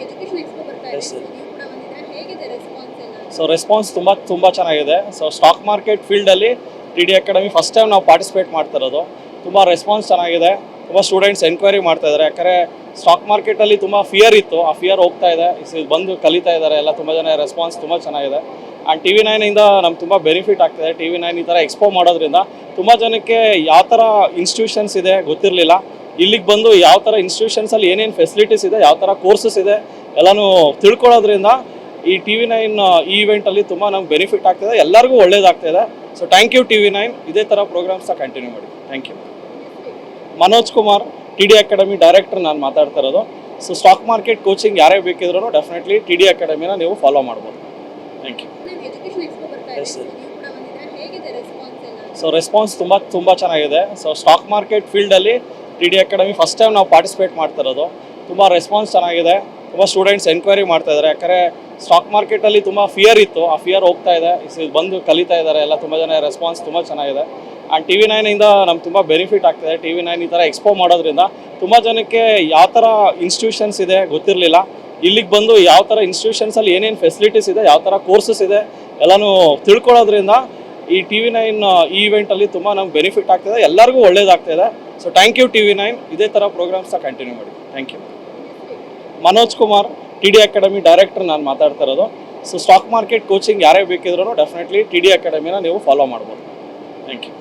Education expo ಬರ್ತಾ ಇದೆ. S so ನೀವು ಕೂಡ ಬಂದಿದ್ದೀರಾ, ಹೇಗಿದೆ ರೆಸ್ಪಾನ್ಸ್ ಎಲ್ಲ? ಸೊ ರೆಸ್ಪಾನ್ಸ್ ತುಂಬ ಚೆನ್ನಾಗಿದೆ. ಸೊ ಸ್ಟಾಕ್ ಮಾರ್ಕೆಟ್ ಫೀಲ್ಡಲ್ಲಿ T D academy first time ನಾವು ಪಾರ್ಟಿಸಿಪೇಟ್ ಮಾಡ್ತಾ ಇರೋದು. ತುಂಬ ರೆಸ್ಪಾನ್ಸ್ ಚೆನ್ನಾಗಿದೆ. ತುಂಬ ಸ್ಟೂಡೆಂಟ್ಸ್ ಎನ್ಕ್ವೈರಿ ಮಾಡ್ತಾ ಇದ್ದಾರೆ. ಯಾಕಂದರೆ ಸ್ಟಾಕ್ ಮಾರ್ಕೆಟಲ್ಲಿ ತುಂಬ ಫಿಯರ್ ಇತ್ತು, ಆ ಫಿಯರ್ ಹೋಗ್ತಾ ಇದೆ. ಬಂದು ಕಲಿತಾ ಇದ್ದಾರೆ ಎಲ್ಲ. ತುಂಬ ಜನ ರೆಸ್ಪಾನ್ಸ್ ತುಂಬ ಚೆನ್ನಾಗಿದೆ. ಆ್ಯಂಡ್ TV9 ಇಂದ ನಮ್ಗೆ ತುಂಬ ಬೆನಿಫಿಟ್ ಆಗ್ತಿದೆ. TV9 ಈ ಥರ ಎಕ್ಸ್ಪೋ ಮಾಡೋದ್ರಿಂದ ತುಂಬ ಜನಕ್ಕೆ ಯಾವ ಥರ ಇನ್ಸ್ಟಿಟ್ಯೂಷನ್ಸ್ ಇದೆ ಗೊತ್ತಿರಲಿಲ್ಲ. ಇಲ್ಲಿಗೆ ಬಂದು ಯಾವ ಥರ ಇನ್ಸ್ಟಿಟ್ಯೂಷನ್ಸಲ್ಲಿ ಏನೇನು ಫೆಸಿಲಿಟೀಸ್ ಇದೆ, ಯಾವ ಥರ ಕೋರ್ಸಸ್ ಇದೆ ಎಲ್ಲನೂ ತಿಳ್ಕೊಳ್ಳೋದ್ರಿಂದ ಈ TV9 ಈ ಇವೆಂಟಲ್ಲಿ ತುಂಬ ನಮ್ಗೆ ಬೆನಿಫಿಟ್ ಆಗ್ತಿದೆ. ಎಲ್ಲರಿಗೂ ಒಳ್ಳೇದಾಗ್ತಿದೆ. So thank you TV9. ಇದೇ ಥರ ಪ್ರೋಗ್ರಾಮ್ಸ್ನ ಕಂಟಿನ್ಯೂ ಮಾಡಿ. Thank you. Manoj Kumar, TD academy director ನಾನು ಮಾತಾಡ್ತಾ ಇರೋದು. ಸೊ ಸ್ಟಾಕ್ ಮಾರ್ಕೆಟ್ ಕೋಚಿಂಗ್ ಯಾರೇ ಬೇಕಿದ್ರೂ ಡೆಫಿನೆಟ್ಲಿ TD ಅಕಾಡೆಮಿನ ನೀವು ಫಾಲೋ ಮಾಡ್ಬೋದು. Thank you. ಎಜುಕೇಶನ್ ಎಕ್ಸ್ಪೋ ಬರ್ತಾ ಇದೆ. ಎಸ್ ಸೊ ನೀವು ಕೂಡ ಬಂದಿದ್ದೀರಾ, ಹೇಗಿದೆ ರೆಸ್ಪಾನ್ಸ್ ಎಲ್ಲ? ಸೊ ರೆಸ್ಪಾನ್ಸ್ ತುಂಬ ಚೆನ್ನಾಗಿದೆ. ಸೊ ಸ್ಟಾಕ್ ಮಾರ್ಕೆಟ್ ಫೀಲ್ಡಲ್ಲಿ TD ಅಕಾಡೆಮಿ ಫಸ್ಟ್ ಟೈಮ್ ನಾವು ಪಾರ್ಟಿಸಿಪೇಟ್ ಮಾಡ್ತಾ ಇರೋದು. ತುಂಬ ರೆಸ್ಪಾನ್ಸ್ ಚೆನ್ನಾಗಿದೆ. ತುಂಬ ಸ್ಟೂಡೆಂಟ್ಸ್ ಎನ್ಕ್ವೈರಿ ಮಾಡ್ತಾ ಇದ್ದಾರೆ. ಯಾಕಂದರೆ ಸ್ಟಾಕ್ ಮಾರ್ಕೆಟಲ್ಲಿ ತುಂಬ ಫಿಯರ್ ಇತ್ತು, ಆ ಫಿಯರ್ ಹೋಗ್ತಾ ಇದೆ. ಬಂದು ಕಲಿತಾ ಇದ್ದಾರೆ ಎಲ್ಲ. ತುಂಬ ಜನ ರೆಸ್ಪಾನ್ಸ್ ತುಂಬ ಚೆನ್ನಾಗಿದೆ. ಆ್ಯಂಡ್ TV9 ಇಂದ ನಮ್ಗೆ ತುಂಬ ಬೆನಿಫಿಟ್ ಆಗ್ತಿದೆ. TV9 ಈ ಥರ ಎಕ್ಸ್ಪೋ ಮಾಡೋದ್ರಿಂದ ತುಂಬ ಜನಕ್ಕೆ ಯಾವ ಥರ ಇನ್ಸ್ಟಿಟ್ಯೂಷನ್ಸ್ ಇದೆ ಗೊತ್ತಿರಲಿಲ್ಲ. ಇಲ್ಲಿಗೆ ಬಂದು ಯಾವ ಥರ ಇನ್ಸ್ಟಿಟ್ಯೂಷನ್ಸಲ್ಲಿ ಏನೇನು ಫೆಸಿಲಿಟೀಸ್ ಇದೆ, ಯಾವ ಥರ ಕೋರ್ಸಸ್ ಇದೆ ಎಲ್ಲನೂ ತಿಳ್ಕೊಳ್ಳೋದ್ರಿಂದ ಈ TV9 ಈ ಇವೆಂಟಲ್ಲಿ ತುಂಬ ನಮ್ಗೆ ಬೆನಿಫಿಟ್ ಆಗ್ತಿದೆ. ಎಲ್ಲರಿಗೂ ಒಳ್ಳೇದಾಗ್ತಿದೆ. So thank you TV9. ಇದೇ ಥರ ಪ್ರೋಗ್ರಾಮ್ಸ್ನ ಕಂಟಿನ್ಯೂ ಮಾಡಿ. Thank you. Manoj Kumar, TD academy director ನಾನು ಮಾತಾಡ್ತಾ ಇರೋದು. ಸೊ ಸ್ಟಾಕ್ ಮಾರ್ಕೆಟ್ ಕೋಚಿಂಗ್ ಯಾರೇ ಬೇಕಿದ್ರೂ ಡೆಫಿನೆಟ್ಲಿ TD ಅಕಾಡೆಮಿನ ನೀವು ಫಾಲೋ ಮಾಡ್ಬೋದು. Thank you.